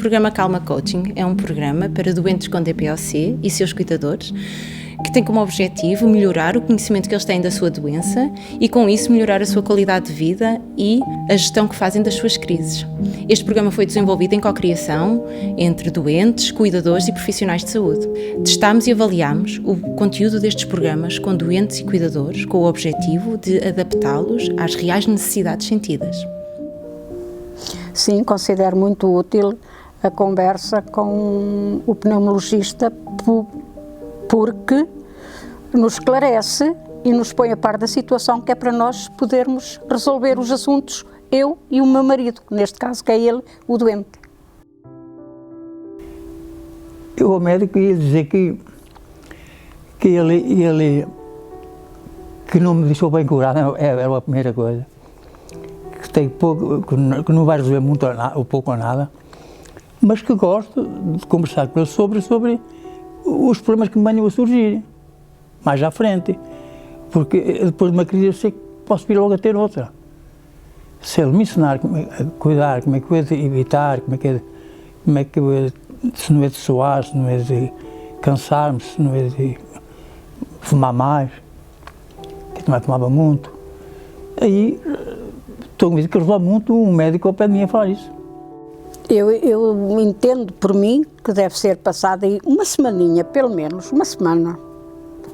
programa Calma Coaching é um programa para doentes com DPOC e seus cuidadores, que tem como objetivo melhorar o conhecimento que eles têm da sua doença e, com isso, melhorar a sua qualidade de vida e a gestão que fazem das suas crises. Este programa foi desenvolvido em cocriação entre doentes, cuidadores e profissionais de saúde. Testámos e avaliámos o conteúdo destes programas com doentes e cuidadores, com o objetivo de adaptá-los às reais necessidades sentidas. Sim, considero muito útil a conversa com o pneumologista porque nos esclarece e nos põe a par da situação, que é para nós podermos resolver os assuntos, eu e o meu marido, neste caso que é ele, o doente. Eu ao médico ia dizer que ele não me deixou bem curado, era a primeira coisa. Que tem pouco, que não vai resolver muito ou pouco ou nada, mas que gosto de conversar com ele sobre os problemas que me venham a surgir mais à frente, porque depois de uma crise eu sei que posso vir logo a ter outra. Se ele me ensinar a cuidar, como é que eu hei de evitar, como é que eu hei de, se não é de suar, se não é de cansar-me, se não é de fumar mais, que também fumava muito, aí estou convencido que resolve muito um médico ao pé de mim a falar isso. Eu entendo por mim que deve ser passada aí uma semaninha, pelo menos, uma semana,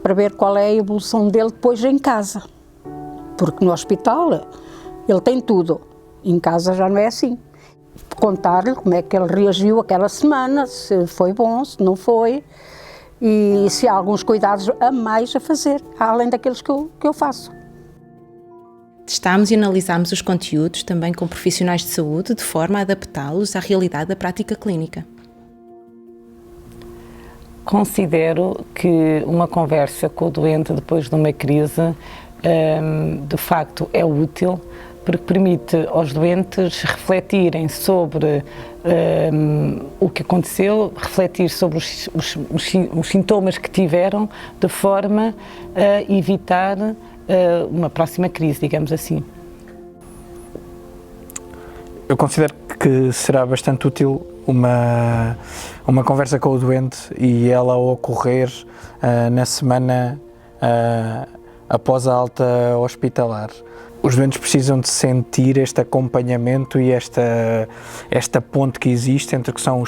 para ver qual é a evolução dele depois em casa. Porque no hospital ele tem tudo, em casa já não é assim. Contar-lhe como é que ele reagiu aquela semana, se foi bom, se não foi, e se há alguns cuidados a mais a fazer, além daqueles que eu faço. Testámos e analisámos os conteúdos também com profissionais de saúde, de forma a adaptá-los à realidade da prática clínica. Considero que uma conversa com o doente depois de uma crise, de facto, é útil, porque permite aos doentes refletirem sobre o que aconteceu, refletir sobre os sintomas que tiveram, de forma a evitar uma próxima crise, digamos assim. Eu considero que será bastante útil uma conversa com o doente e ela ocorrer na semana após a alta hospitalar. Os doentes precisam de sentir este acompanhamento e esta ponte que existe entre que são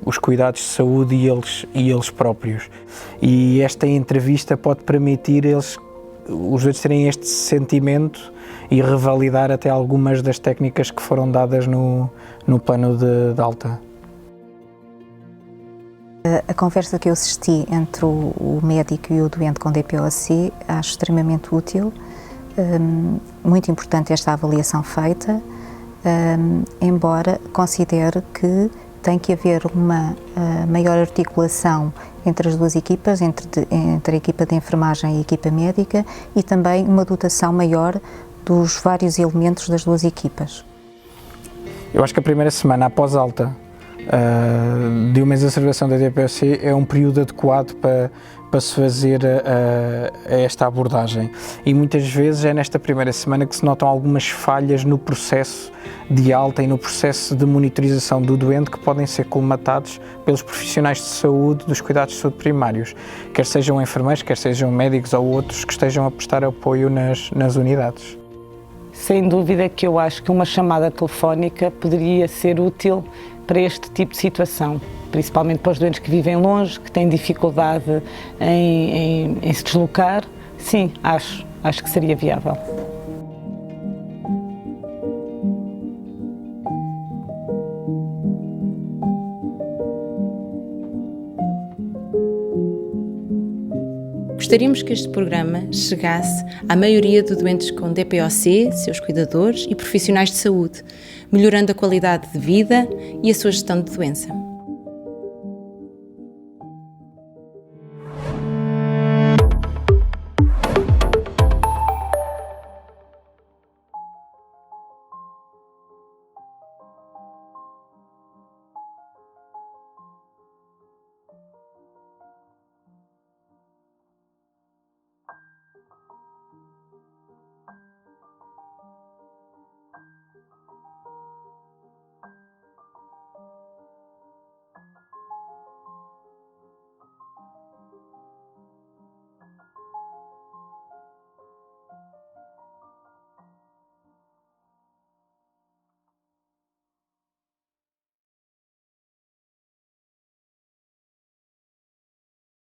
os cuidados de saúde e eles próprios. E esta entrevista pode permitir os doentes terem este sentimento e revalidar até algumas das técnicas que foram dadas no plano de alta. A conversa que eu assisti entre o médico e o doente com DPOC acho extremamente útil, muito importante esta avaliação feita, embora considere que tem que haver uma maior articulação entre as duas equipas, entre a equipa de enfermagem e a equipa médica, e também uma dotação maior dos vários elementos das duas equipas. Eu acho que a primeira semana após alta de uma exacerbação da DPOC é um período adequado para se fazer esta abordagem, e muitas vezes é nesta primeira semana que se notam algumas falhas no processo de alta e no processo de monitorização do doente, que podem ser colmatados pelos profissionais de saúde dos cuidados de saúde primários, quer sejam enfermeiros, quer sejam médicos ou outros que estejam a prestar apoio nas unidades. Sem dúvida que eu acho que uma chamada telefónica poderia ser útil para este tipo de situação, principalmente para os doentes que vivem longe, que têm dificuldade em se deslocar. Sim, acho que seria viável. Gostaríamos que este programa chegasse à maioria de doentes com DPOC, seus cuidadores e profissionais de saúde, melhorando a qualidade de vida e a sua gestão de doença.